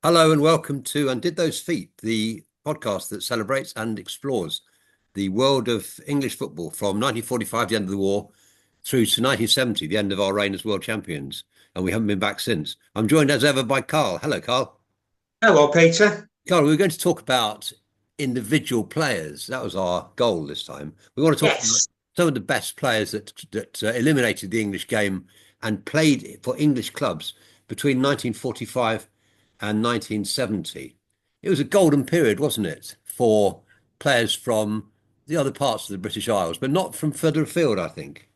Hello and welcome to And Did Those Feet, the podcast that celebrates and explores the world of English football from 1945, the end of the war, through to 1970, the end of our reign as world champions. And we haven't been back since. I'm joined as ever by Karl. Hello, Karl. Hello, Peter. Karl, we were going to talk about individual players. That was our goal this time. We want to talk about Yes. some of the best players that eliminated the English game and played for English clubs between 1945 and 1970. It was a golden period, wasn't it, for players from the other parts of the British Isles, but not from further afield, I think.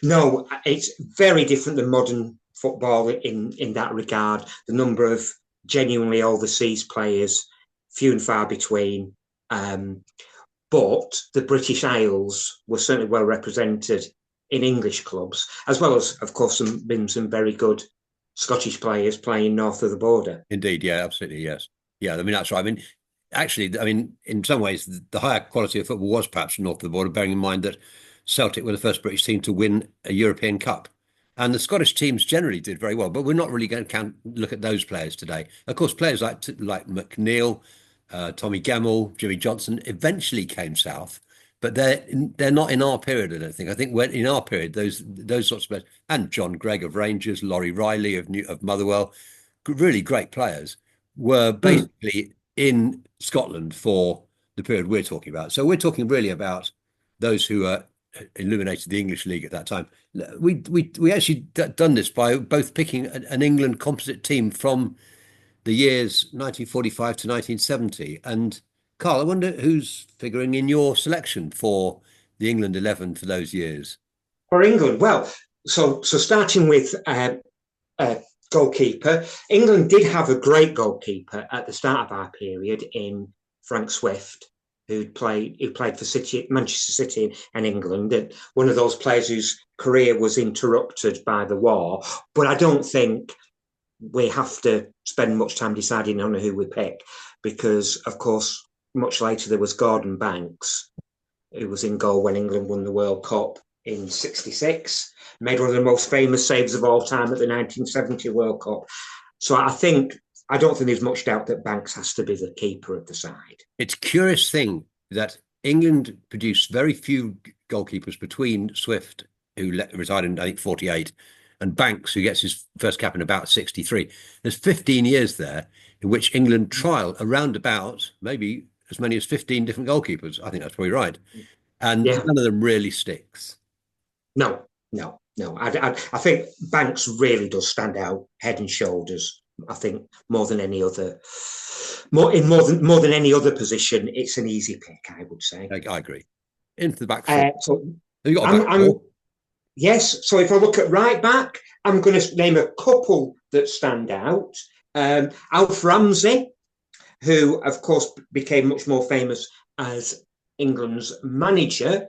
No, it's very different than modern football in that regard. The number of genuinely overseas players, few and far between. Um, but the British Isles were certainly well represented in English clubs, as well as, of course, some very good Scottish players playing north of the border. Indeed, yeah, absolutely, yes. Yeah, I mean, that's right. I mean, actually, I mean, in some ways, the higher quality of football was perhaps north of the border, bearing in mind that Celtic were the first British team to win a European Cup. And the Scottish teams generally did very well, but we're not really going to look at those players today. Of course, players like McNeil, Tommy Gemmell, Jimmy Johnson eventually came south, but they're not in our period. I don't think. I think when in our period, those sorts of players, and John Gregg of Rangers, Laurie Riley of Motherwell, really great players, were Mm. basically in Scotland for the period we're talking about. So we're talking really about those who illuminated the English League at that time. We actually done this by both picking an England composite team from the years 1945 to 1970. And Karl, I wonder who's figuring in your selection for the England 11 for those years. For England, well, so starting with uh, goalkeeper, England did have a great goalkeeper at the start of our period in Frank Swift, who played for Manchester City and England, and one of those players whose career was interrupted by the war. But I don't think we have to spend much time deciding on who we pick, because of course much later there was Gordon Banks, who was in goal when England won the World Cup in '66, made one of the most famous saves of all time at the 1970 World Cup. So I don't think there's much doubt that Banks has to be the keeper of the side. It's a curious thing that England produced very few goalkeepers between Swift, who retired in, I think, 48, and Banks, who gets his first cap in about 63. There's 15 years there in which England trial around about maybe as many as 15 different goalkeepers. I think that's probably right. And Yeah, none of them really sticks. no, no, no. I think Banks really does stand out head and shoulders. I think more than any other, more than any other position, it's an easy pick. I would say. I agree. Into the back four. So Have you got a I'm, back I'm four? Yes. So if I look at right back, I'm going to name a couple that stand out. Alf Ramsey, who of course became much more famous as England's manager,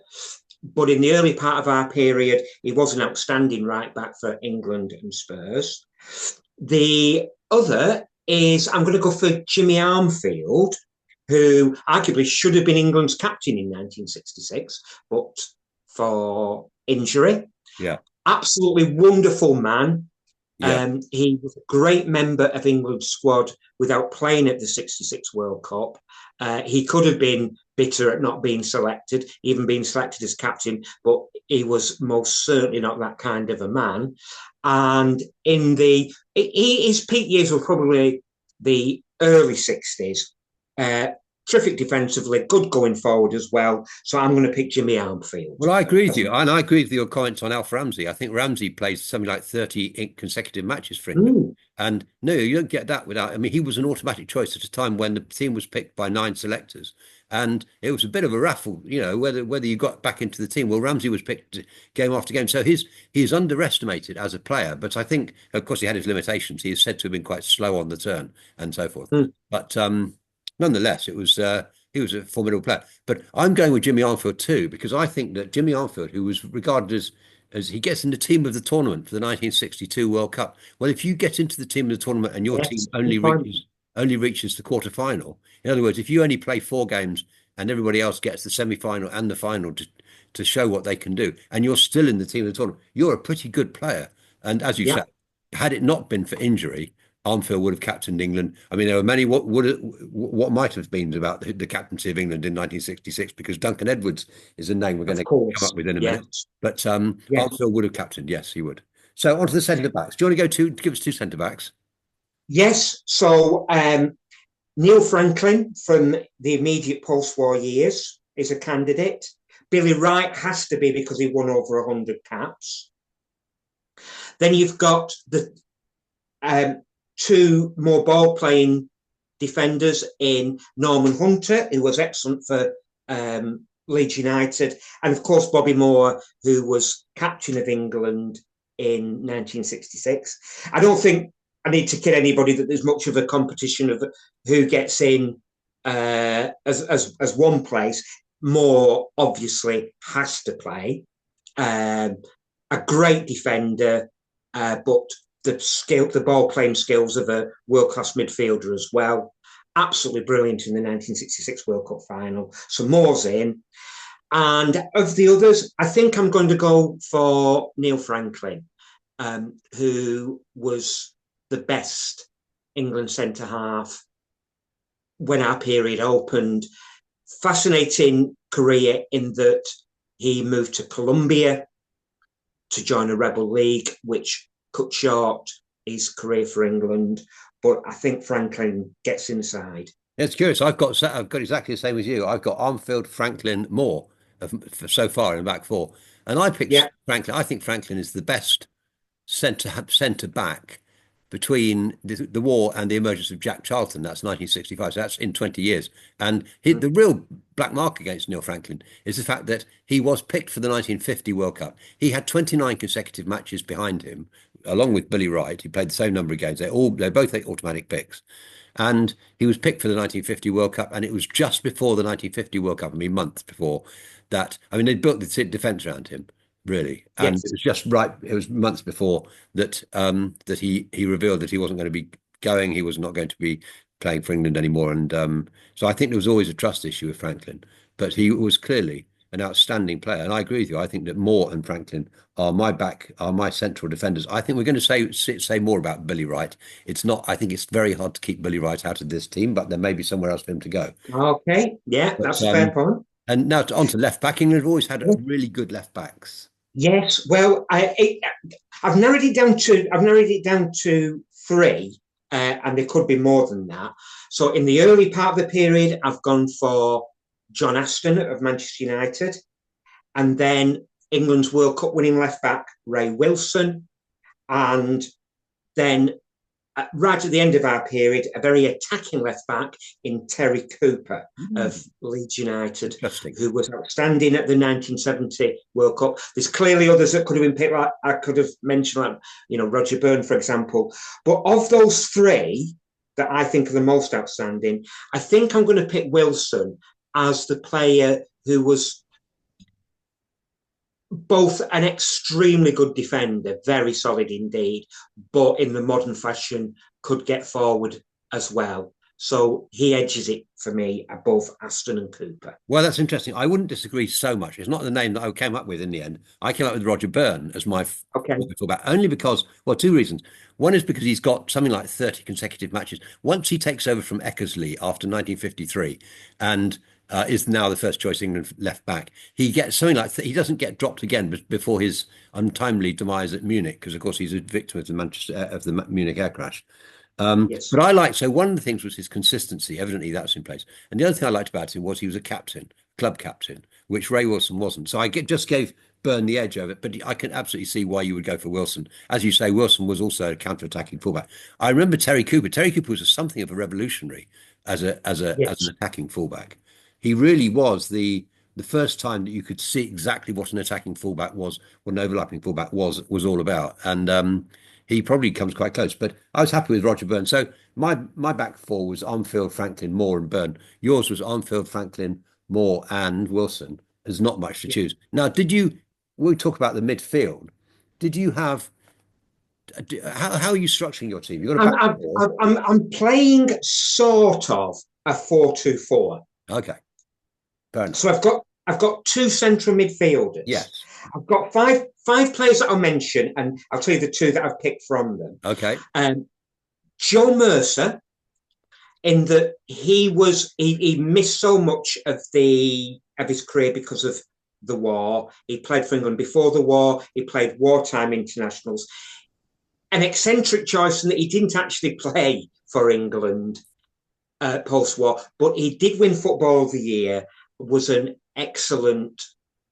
but in the early part of our period, he was an outstanding right back for England and Spurs. The other is I'm going to go for Jimmy Armfield, who arguably should have been England's captain in 1966, but for injury. Yeah. Absolutely wonderful man. Yeah. He was a great member of England's squad without playing at the '66 World Cup. He could have been bitter at not being selected, even being selected as captain, but he was most certainly not that kind of a man. And his peak years were probably the early '60s. Uh, Terrific defensively, good going forward as well. So I'm going to pick Jimmy Armfield. Well, I agree with you. And I agree with your comments on Alf Ramsey. I think Ramsey plays something like 30 consecutive matches for England. Mm, And no, you don't get that without. I mean, he was an automatic choice at a time when the team was picked by 9 selectors. And it was a bit of a raffle, whether you got back into the team. Well, Ramsey was picked game after game. So he's underestimated as a player. But I think, of course, he had his limitations. He is said to have been quite slow on the turn and so forth. mm. But nonetheless, he was a formidable player. But I'm going with Jimmy Armfield too, because I think that Jimmy Armfield, who was regarded as he gets in the team of the tournament for the 1962 World Cup. Well, if you get into the team of the tournament and your team Yes, fine. only reaches the quarter final, in other words, if you only play 4 games and everybody else gets the semi-final and the final to show what they can do, and you're still in the team of the tournament, you're a pretty good player. And as you Yeah. said, had it not been for injury, Armfield would have captained England. I mean, there were many what might have been about the captaincy of England in 1966, because Duncan Edwards is a name we're going Of to come up course. with in a minute. Yes. But Yes. Armfield would have captained. Yes, he would. So on to the centre backs. Do you want to give us two centre backs? Yes. So Neil Franklin from the immediate post-war years is a candidate. Billy Wright has to be because he won over 100 caps. Then you've got the two more ball-playing defenders in Norman Hunter, who was excellent for Leeds United, and of course Bobby Moore, who was captain of England in 1966. I don't think I need to kid anybody that there's much of a competition of who gets in as one place. Moore obviously has to play. A great defender, but the ball playing skills of a world class midfielder as well. Absolutely brilliant in the 1966 World Cup final. So Moore's in. And of the others, I think I'm going to go for Neil Franklin, who was the best England centre half when our period opened. Fascinating career in that he moved to Colombia to join a rebel league, which cut short his career for England. But I think Franklin gets inside. It's curious. I've got exactly the same as you. I've got Armfield, Franklin, Moore so far in the back four, and I picked Yeah. Franklin. I think Franklin is the best centre back between the war and the emergence of Jack Charlton. That's 1965. So that's in 20 years. And the real black mark against Neil Franklin is the fact that he was picked for the 1950 World Cup. He had 29 consecutive matches behind him, along with Billy Wright. He played the same number of games. They're both automatic picks. And he was picked for the 1950 World Cup, and it was just before the 1950 World Cup, I mean, months before that. I mean, they'd built the defence around him, really, and it Yes. was just right. It was months before that that he revealed that he wasn't going to be going. He was not going to be playing for England anymore, and so I think there was always a trust issue with Franklin, but he was clearly an outstanding player, and I agree with you. I think that Moore and Franklin are my central defenders. I think we're going to say more about Billy Wright. It's not. I think it's very hard to keep Billy Wright out of this team, but there may be somewhere else for him to go. Okay. Yeah, But that's a fair point. and now on to left back. England have always had really good left backs. Yes. Well, I've narrowed it down to three, and there could be more than that. So in the early part of the period, I've gone for John Aston of Manchester United, and then England's World Cup winning left back Ray Wilson, and then right at the end of our period, a very attacking left back in Terry Cooper of Leeds United, who was outstanding at the 1970 World Cup. There's clearly others that could have been picked. Like I could have mentioned, like, Roger Byrne, for example. But of those three that I think are the most outstanding, I think I'm going to pick Wilson as the player who was both an extremely good defender, very solid indeed, but in the modern fashion could get forward as well. So he edges it for me above Aston and Cooper. Well, that's interesting. I wouldn't disagree so much. It's not the name that I came up with in the end. I came up with Roger Byrne as my fullback, only because, well, two reasons. One is because he's got something like 30 consecutive matches. Once he takes over from Eckersley after 1953 and is now the first choice England left back, he gets something like he doesn't get dropped again before his untimely demise at Munich, because of course he's a victim of the Munich air crash. Yes. But I liked, so one of the things was his consistency. Evidently, that's in place. And the other thing I liked about him was he was a captain, club captain, which Ray Wilson wasn't. So I just gave Byrne the edge over it. But I can absolutely see why you would go for Wilson. As you say, Wilson was also a counter-attacking fullback. I remember Terry Cooper. Terry Cooper was something of a revolutionary as an attacking fullback. He really was the first time that you could see exactly what an attacking fullback was, what an overlapping fullback was all about. And he probably comes quite close. But I was happy with Roger Byrne. So my back four was Armfield, Franklin, Moore, and Byrne. Yours was Armfield, Franklin, Moore, and Wilson. There's not much to choose. Now, we talk about the midfield. Did you have, how are you structuring your team? You got a back four? I'm playing sort of a 4-2-4. Okay. Fair enough. So I've got two central midfielders. Yes. I've got five players that I'll mention, and I'll tell you the two that I've picked from them. Okay. Joe Mercer, in that he missed so much of his career because of the war. He played for England before the war. He played wartime internationals. An eccentric choice in that he didn't actually play for England post-war, but he did win Football of the Year. Was an excellent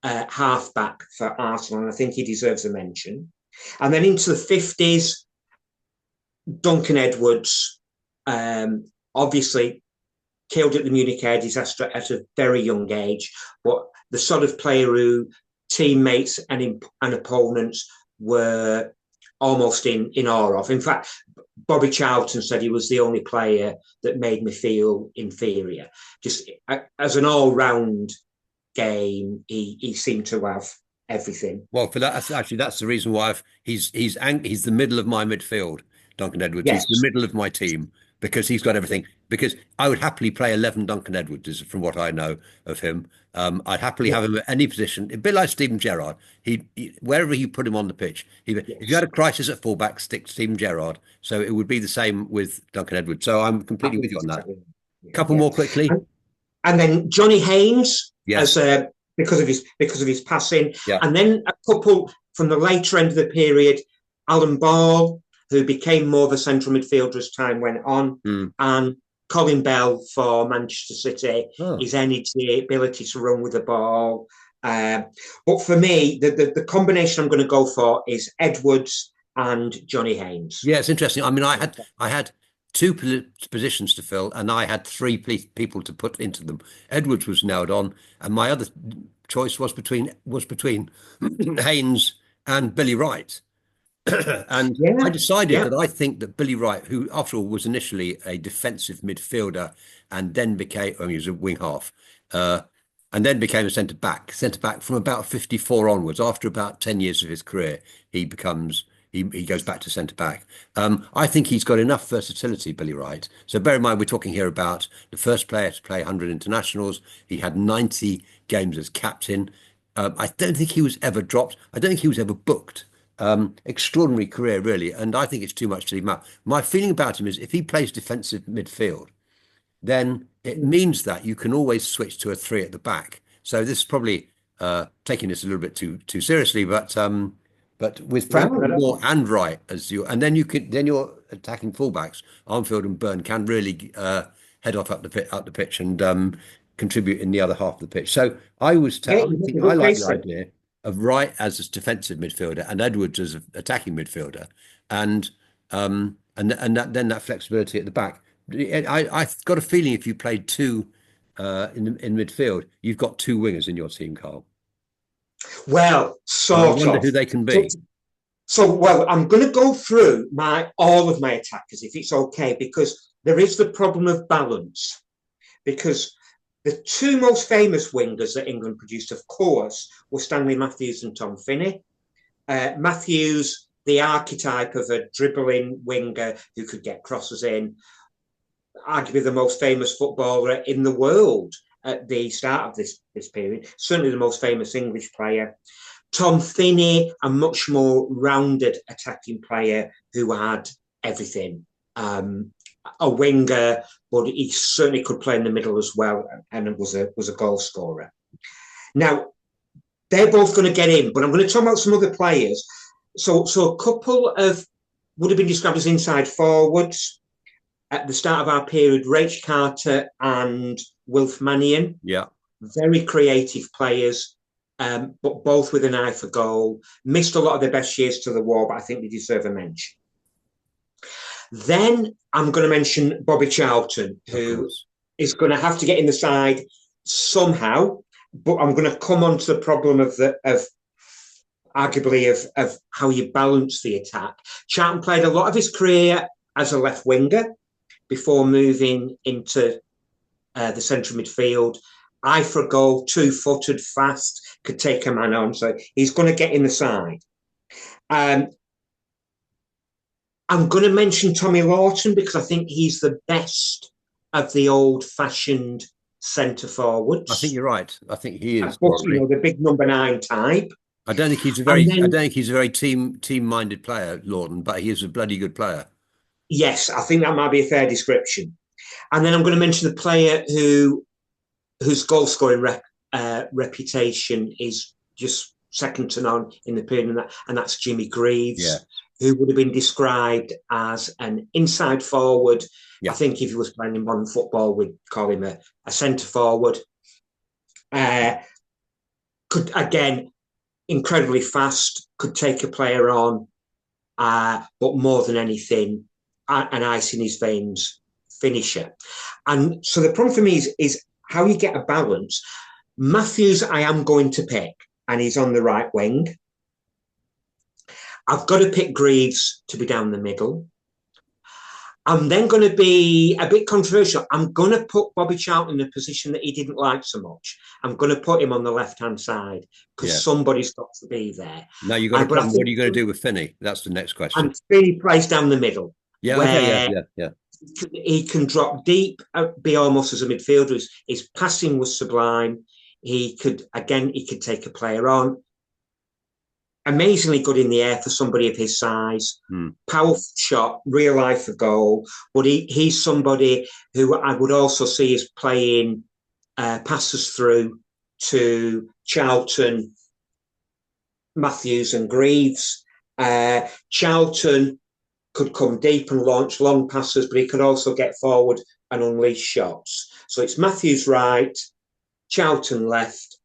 halfback for Arsenal, and I think he deserves a mention. And then into the 50s, Duncan Edwards, obviously killed at the Munich air disaster at a very young age, but the sort of player who teammates and opponents were almost in awe of. In fact, Bobby Charlton said he was the only player that made me feel inferior. Just as an all-round game, he seemed to have everything. Well, for that, that's the reason why he's the middle of my midfield, Duncan Edwards. He's the Yes. middle of my team because he's got everything. Because I would happily play 11 Duncan Edwards, from what I know of him. I'd happily Yeah. have him at any position, a bit like Steven Gerrard. Wherever you put him on the pitch, if you had Yes. a crisis at fullback, stick Steven Gerrard. So it would be the same with Duncan Edwards. So I'm completely with you on that. Exactly. Couple Yeah. more quickly. And then Johnny Haynes as Yes. because of his passing, Yeah. and then a couple from the later end of the period, Alan Ball, who became more of a central midfielder as time went on, Mm. and Colin Bell for Manchester City, Oh. his energy, ability to run with the ball. But for me, the combination I'm going to go for is Edwards and Johnny Haynes. Yeah, it's interesting. I mean, I had two positions to fill, and I had three people to put into them. Edwards was nailed on, and my other choice was between Haynes and Billy Wright. And I Yeah, decided yeah, that I think that Billy Wright, who after all was initially a defensive midfielder and then became, I mean, he was a wing half, uh, and then became a centre back. Centre back from about 54 onwards. After about 10 years of his career, he goes back to centre back. I think he's got enough versatility, Billy Wright. So bear in mind, we're talking here about the first player to play 100 internationals. He had 90 games as captain. I don't think he was ever dropped. I don't think he was ever booked. Extraordinary career, really, and I think it's too much to leave him out. My feeling about him is if he plays defensive midfield, then it means that you can always switch to a three at the back. So this is probably taking this a little bit too seriously, but with no, Franklin no, Moore and Wright as you, and then your attacking fullbacks, Armfield and Byrne can really head off up the pitch and contribute in the other half of the pitch. So yeah, I you make a think I good like case the there. idea of Wright as a defensive midfielder and Edwards as an attacking midfielder, and that flexibility at the back. I've got a feeling if you played two in midfield, you've got two wingers in your team, Karl. Well, And I sort wonder of. who they can So, be. well, I'm going to go through my all of my attackers if it's okay, because there is the problem of balance. Because the two most famous wingers that England produced, of course, were Stanley Matthews and Tom Finney. Matthews, the archetype of a dribbling winger who could get crosses in, arguably the most famous footballer in the world at the start of this period, certainly the most famous English player. Tom Finney, a much more rounded attacking player who had everything. A winger, but he certainly could play in the middle as well, and was a goal scorer. Now they're both going to get in, but I'm going to talk about some other players. So a couple of would have been described as inside forwards at the start of our period: Rach Carter and Wilf Mannion. Yeah. Very creative players, but both with an eye for goal. Missed a lot of their best years to the war, but I think they deserve a mention. Then I'm going to mention Bobby Charlton, Of who course. is going to have to get in the side somehow. But I'm going to come on to the problem of arguably of how you balance the attack. Charlton played a lot of his career as a left winger before moving into the central midfield. Eye for goal, 2-footed, fast, could take a man on. So he's going to get in the side. I'm going to mention Tommy Lawton because I think he's the best of the old-fashioned centre I think forwards. you're right. I think he is But you probably. know, the big number 9 type. I And don't then think he's a very team-minded player, Lawton, but he is a bloody good player. yes, I think that might be a fair description. And then I'm going to mention the player whose goal scoring reputation is just second to none in the period, and that's Jimmy Yeah, Greaves, who would have been described as an inside forward. I yeah, think if he was playing in modern football, we'd call him a centre forward. Uh, could again incredibly fast, could take a player on, but more than anything, an ice in his veins finisher. And so the problem for me is how you get a balance. Matthews, I am going to pick, and he's on the right wing. I've got to pick Greaves to be down the middle. I'm then going to be a bit controversial. I'm going to put Bobby Charlton in a position that he didn't like so much. I'm going to put him on the left-hand side yeah. because somebody's got to be there. Now you've got a But I problem. What think are you going to do with Finney? That's the next question. and Finney plays down the middle, Yeah, okay, yeah, where yeah, yeah. he can drop deep, be almost as a midfielder. His passing was sublime. He could take a player on. Amazingly good in the air for somebody of his size. Hmm. Powerful shot, real life for goal. But he's somebody who I would also see as playing passes through to Charlton, Matthews, and Greaves. Charlton could come deep and launch long passes, but he could also get forward and unleash shots. So it's Matthews right, Charlton left,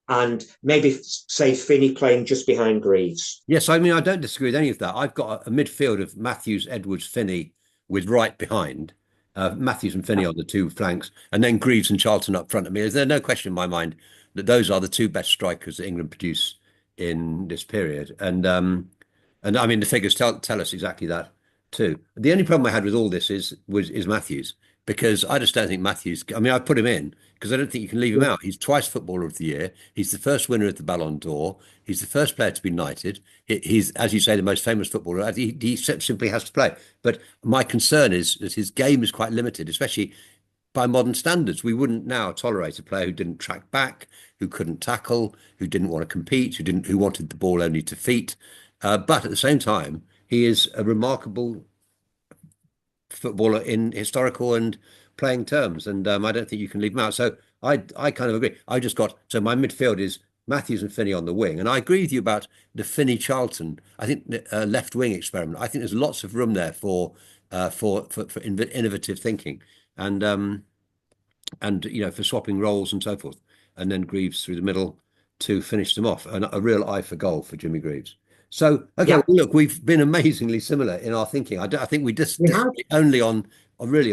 and maybe say Finney playing just behind Greaves. Yes, I mean, I don't disagree with any of that. I've got a midfield of Matthews, Edwards, Finney with Wright behind, Matthews and Finney on the two flanks, and then Greaves and Charlton up front of me. There's no question in my mind that those are the two best strikers that England produce in this period. And I mean, the figures tell us exactly that too. The only problem I had with all this is Matthews, because I just don't think Matthews. I mean, I put him in because I don't think you can leave him out. He's twice Footballer of the Year. He's the first winner of the Ballon d'Or. He's the first player to be knighted. He's, as you say, the most famous footballer. He simply has to play. But my concern is that his game is quite limited, especially by modern standards. We wouldn't now tolerate a player who didn't track back, who couldn't tackle, who didn't want to compete, who wanted the ball only to feet. But at the same time, he is a remarkable footballer in historical and playing terms, and I don't think you can leave him out. So I kind of agree. I just got so my midfield is Matthews and Finney on the wing, and I agree with you about the Finney Charlton. I think the left wing experiment. I think there's lots of room there for innovative thinking, and for swapping roles and so forth, and then Greaves through the middle to finish them off, and a real eye for goal for Jimmy Greaves. So, okay, Yeah, well, look, we've been amazingly similar in our thinking. I think we we have. disagree only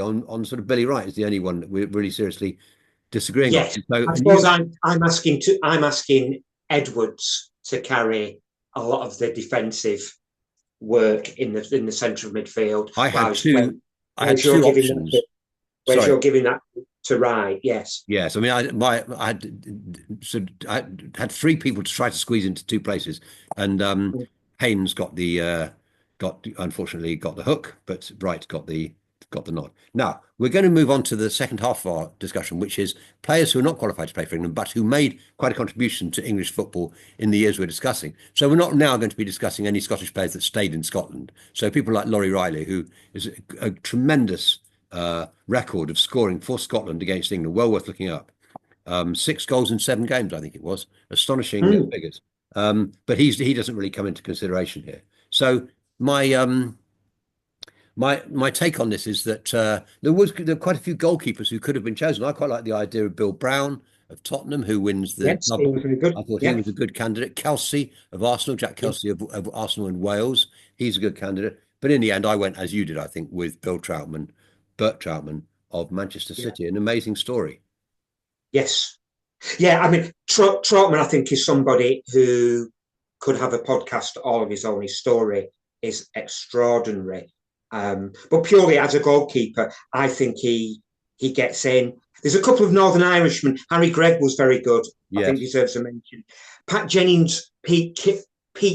on sort of Billy Wright is the only one that we're really seriously disagreeing on. Yes, So, I and suppose you, I'm asking Edwards to carry a lot of the defensive work in the centre of midfield, I had whereas, two, I had whereas you're two giving that options. whereas Sorry. you're giving that to Wright. Yes. Yes, I mean, I had three people to try to squeeze into two places, and Haynes got unfortunately got the hook, but Bright got the nod. Now we're going to move on to the second half of our discussion, which is players who are not qualified to play for England, but who made quite a contribution to English football in the years we're discussing. So we're not now going to be discussing any Scottish players that stayed in Scotland. So people like Laurie Riley, who is a tremendous record of scoring for Scotland against England, well worth looking up. 6 goals in 7 games, I think it was. Astonishing Mm. figures. But he doesn't really come into consideration here. So my take on this is that there are quite a few goalkeepers who could have been chosen. I quite like the idea of Bill Brown of Tottenham, who wins the Yes, club. he was really good. I thought he Yeah. was a good candidate. Kelsey of Arsenal, Jack Yeah. Kelsey of Arsenal and Wales, he's a good candidate. But in the end, I went as you did, I think, with Bert Troutman of Manchester Yeah. City. An amazing story. Yes. Yeah. I mean, Trotman, I think, is somebody who could have a podcast all of his own. His story is extraordinary. But purely as a goalkeeper, I think he gets in. There's a couple of Northern Irishmen. Harry Gregg was very good. I think Yes, deserves a mention. Pat Jennings' peak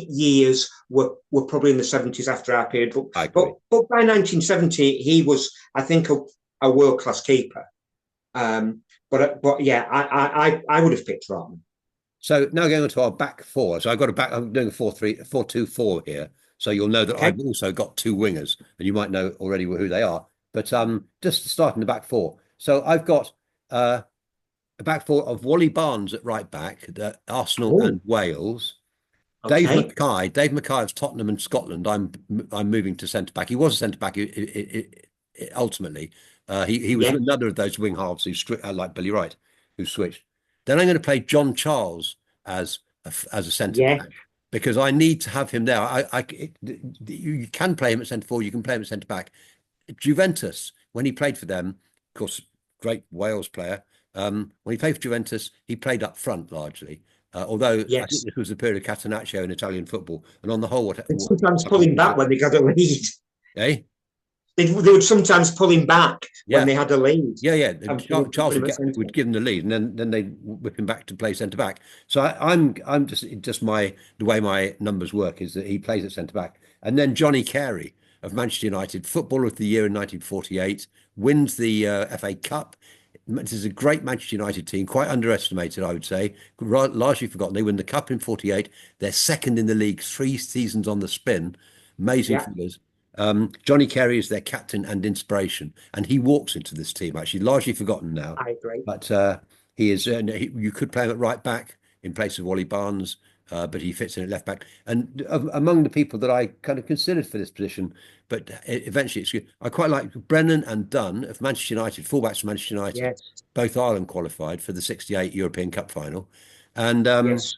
years were probably in the 70s after our period, but I but agree. but by 1970 he was, I think, a world class keeper. But yeah, I would have picked Rotman. So now going on to our back four. So I've got a back. I'm doing a 4-3, 4-2-4 here. So you'll know that Okay. I've also got two wingers, and you might know already who they are. But just starting the back four. So I've got a back four of Wally Barnes at right back, Arsenal Oh, and Wales. okay. Dave Mackay of Tottenham and Scotland. I'm moving to centre back. He was a centre back ultimately. He was Yeah. another of those wing halves like Billy Wright, who switched. Then I'm going to play John Charles as a centre Yeah. back because I need to have him there. You can play him at centre forward. You can play him at centre back. Juventus, when he played for them, of course, great Wales player. When he played for Juventus, he played up front largely. Although I think Yes. this was the period of Catenaccio in Italian football, and on the whole, And what sometimes happened pulling was back that, when they got a lead. eh? They would sometimes pull him back when Yeah, they had a lead yeah. and Charles put him at would centre. give him the lead, and then they whip him back to play centre back. So I'm just my the way my numbers work is that he plays at centre back, and then Johnny Carey of Manchester United, Footballer of the Year in 1948, wins the FA Cup. This is a great Manchester United team, quite underestimated, I would say, largely forgotten. They win the cup in 48. They're second in the league, 3 seasons on the spin. Amazing Yeah, figures. Johnny Carey is their captain and inspiration, and he walks into this team, actually, largely forgotten now. I agree. But he is, you could play him at right back in place of Wally Barnes, but he fits in at left back. And among the people that I kind of considered for this position, but eventually it's good. I quite like Brennan and Dunn of Manchester United, fullbacks from Manchester United, Yes, both Ireland qualified for the '68 European Cup final, and yes,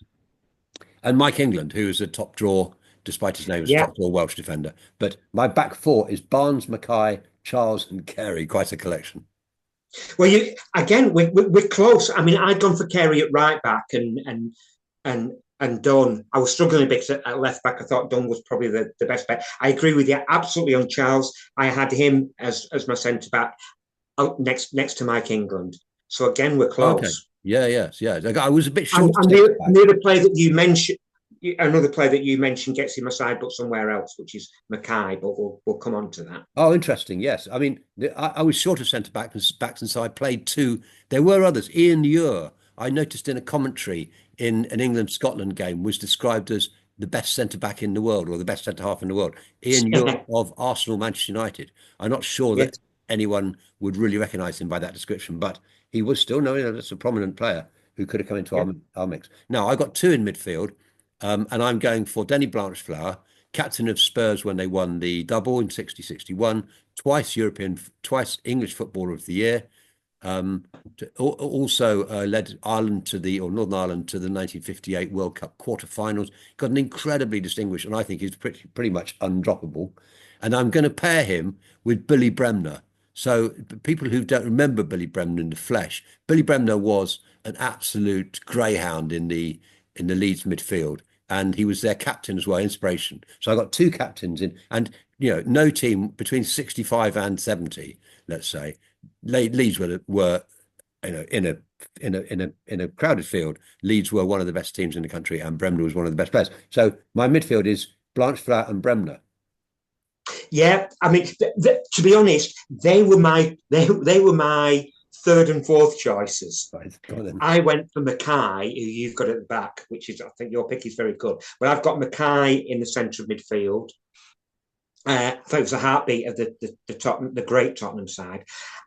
Mike England, who is a top draw, despite his name as a yeah. top draw Welsh defender. But my back four is Barnes, Mackay, Charles, and Carey. Quite a collection. Well, you again, we're close. I mean, I'd gone for Carey at right back and Dunn. I was struggling a bit at left back. I thought Dunn was probably the best bet. I agree with you absolutely on Charles. I had him as my centre back next to Mike England. So again, we're Okay. close. Yeah, yes, yeah. I was a bit And, short of and centre the, back. the other player that you mentioned, another player that you mentioned gets him a side, but somewhere else, which is Mackay. But we'll come on to that. Oh, interesting. Yes. I mean, I was short of centre backs, and so I played two. There were others. Ian Ure, I noticed in a commentary in an England-Scotland game, was described as the best centre back in the world or the best centre half in the world. Ian Ure of Arsenal, Manchester United. I'm not sure Yes, that anyone would really recognise him by that description, but he was still known as a prominent player who could have come into yeah, our mix. Now, I got two in midfield, and I'm going for Denny Blanchflower, captain of Spurs when they won the double in 60-61, twice English Footballer of the Year. Um, Also led Ireland or Northern Ireland to the 1958 World Cup quarter-finals. Got an incredibly distinguished, and I think he's pretty much undroppable. And I'm going to pair him with Billy Bremner. So people who don't remember Billy Bremner in the flesh, Billy Bremner was an absolute greyhound in the Leeds midfield, and he was their captain as well, inspiration. So I got two captains in, and no team between 65 and 70, let's say, Leeds were in a crowded field. Leeds were one of the best teams in the country, and Bremner was one of the best players. So my midfield is Blanchflower and Bremner. yeah. I mean, to be honest, they were my third and fourth choices. Right, go on then. I went for Mackay, who you've got at the back, which is I think your pick is very good. But I've got Mackay in the centre of midfield. I thought it was the heartbeat of the great Tottenham side.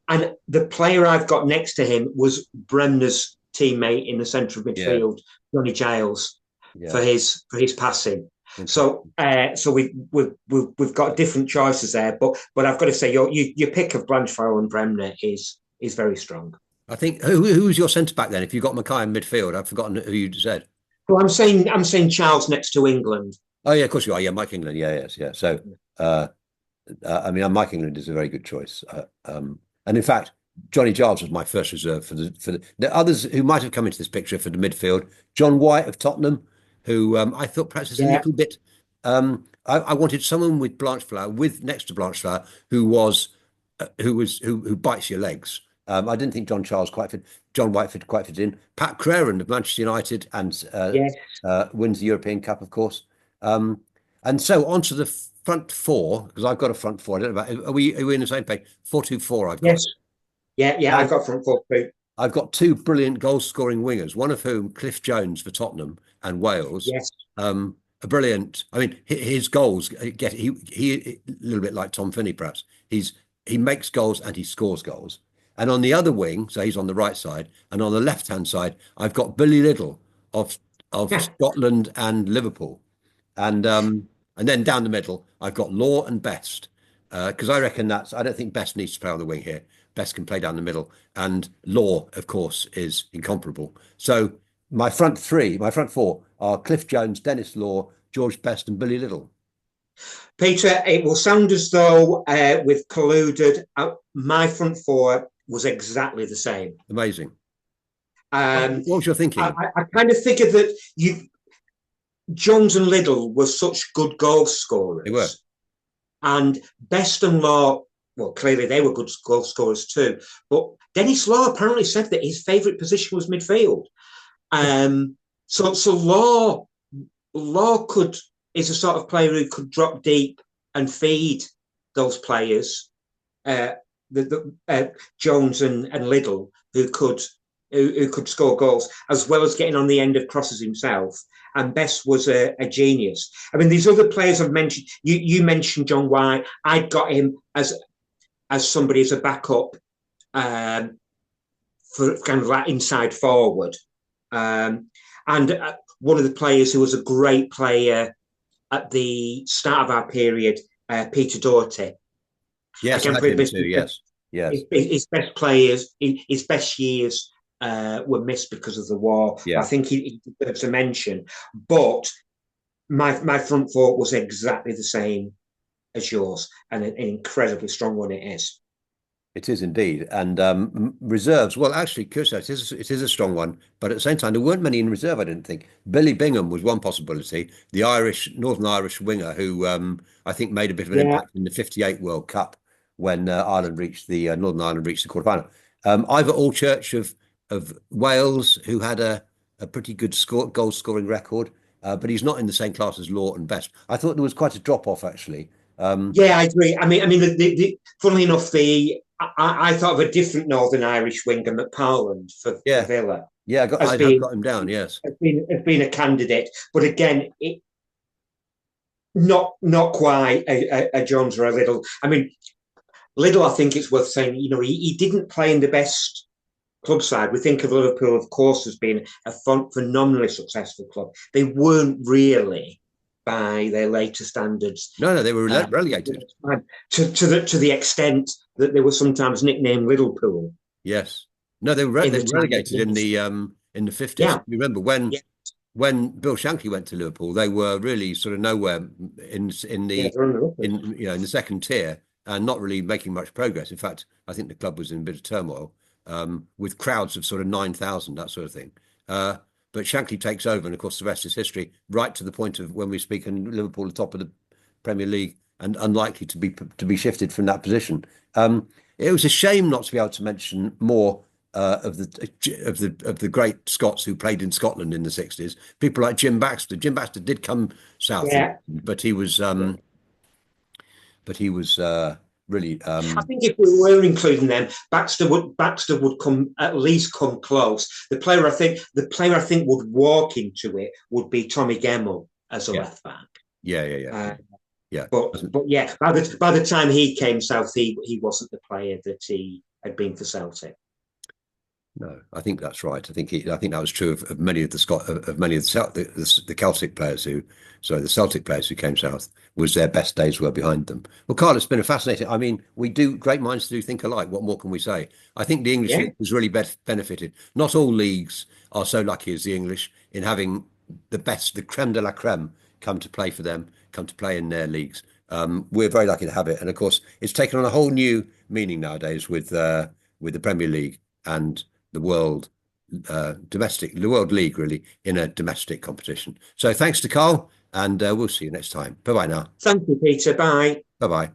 And the player I've got next to him was Bremner's teammate in the centre of Yeah, midfield, Johnny Giles, yeah, for his passing. So interesting. we've got different choices there, but I've got to say your pick of Blanchflower and Bremner is very strong. I think who was your centre back then? If you got Mackay in midfield, I've forgotten who you said. Well, I'm saying Charles next to England. Oh yeah, of course you are. Yeah, Mike England. Yeah, yes, yeah. So uh, I mean, Mike England is a very good choice. And in fact, Johnny Giles was my first reserve the others who might have come into this picture for the midfield. John White of Tottenham, who I thought perhaps is a Yeah, little bit. I wanted someone with Blanchflower, with next to Blanchflower, who bites your legs. I didn't think John White quite fit in. Pat Craren of Manchester United and yeah, wins the European Cup, of course. Um, and so onto the front four, because I've got a front four. I don't know about, are we in the same page? 4-2-4 I've got. yes, yeah. I've Now, got front four too. I've got two brilliant goal scoring wingers, one of whom, Cliff Jones for Tottenham and Wales. Yes, Um, a brilliant. I mean, his goals get he a little bit like Tom Finney, perhaps. He makes goals and he scores goals. And on the other wing, so he's on the right side, and on the left hand side, I've got Billy Little of Yeah. Scotland and Liverpool, and then down the middle, I've got Law and Best, because I reckon that's. I don't think Best needs to play on the wing here. Best can play down the middle, and Law, of course, is incomparable. So my front four are Cliff Jones, Dennis Law, George Best, and Billy Little. Peter, it will sound as though we've colluded. My front four was exactly the same. Amazing. Um, What was your thinking? I kind of figured that Jones and Liddell were such good goal They were. scorers, and Best and Law, well, clearly they were good goal scorers too. But Dennis Law apparently said that his favourite position was midfield. So Law could is a sort of player who could drop deep and feed those players, uh, Jones and Liddell, who could score goals as well as getting on the end of crosses himself. And Best was a genius. I mean, these other players I've mentioned. You mentioned John White. I'd got him as somebody as a backup for kind of like inside forward. And one of the players who was a great player at the start of our period, Peter Doherty. Yes, I Again, had him too. Yes, yes, his best players, his best years were missed because of the war. I yeah. think he deserves a mention. But my front four was exactly the same as yours, and an incredibly strong one it is. It is indeed. And reserves, well, actually, Kursa, it is a strong one, but at the same time, there weren't many in reserve, I didn't think. Billy Bingham was one possibility, the Northern Irish winger who I think made a bit of an Yeah, impact in the '58 World Cup when Ireland reached Northern Ireland reached the quarterfinal. Ivor Allchurch of Wales, who had a pretty good goal scoring record, but he's not in the same class as Law and Best. I thought there was quite a drop off, actually. yeah, I agree. Funnily enough, I thought of a different Northern Irish winger, McParland for Yeah, Villa, yeah, as I have being got him down, yes. has been a candidate, but again, not quite a Jones or a Liddell. I mean, Liddell, I think it's worth saying, he didn't play in the best club side. We think of Liverpool, of course, as being a phenomenally successful club. They weren't really, by their later standards, No, no, they were uh, relegated. to the extent that they were sometimes nicknamed Liverpool Yes. No, in they the were time relegated that in the 50s. yeah, You remember yeah, when Bill Shankly went to Liverpool, they were really sort of nowhere in yeah, the they're on the uppers. in the second tier and not really making much progress. In fact, I think the club was in a bit of turmoil, with crowds of sort of 9,000, that sort of thing. Uh, but Shankly takes over, and of course the rest is history. Right to the point of when we speak, and Liverpool at the top of the Premier League and unlikely to be shifted from that position. It was a shame not to be able to mention more of the great Scots who played in Scotland in the '60s. People like Jim Baxter. Jim Baxter did come south, Yeah, but he was really I think if we were including them, Baxter would come at least come close. The player I think would walk into it would be Tommy Gemmell as a yeah, left back. yeah. Uh, Yeah. but yeah, by the time he came south, he wasn't the player that he had been for Celtic. No, I think that's right. I think that was true of many of the Scot of many of the Celtic players the Celtic players who came south was their best days were behind them. Well, Karl, it's been a fascinating. I mean, we do great minds do think alike. What more can we say? I think the English Yeah, league has really benefited. Not all leagues are so lucky as the English in having the best, the creme de la creme, come to play for them, come to play in their leagues. We're very lucky to have it, and of course, it's taken on a whole new meaning nowadays with the Premier League and the the World League, really, in a domestic competition. So thanks to Karl, and we'll see you next time. Bye bye now. thank you, Peter. Bye. Bye bye.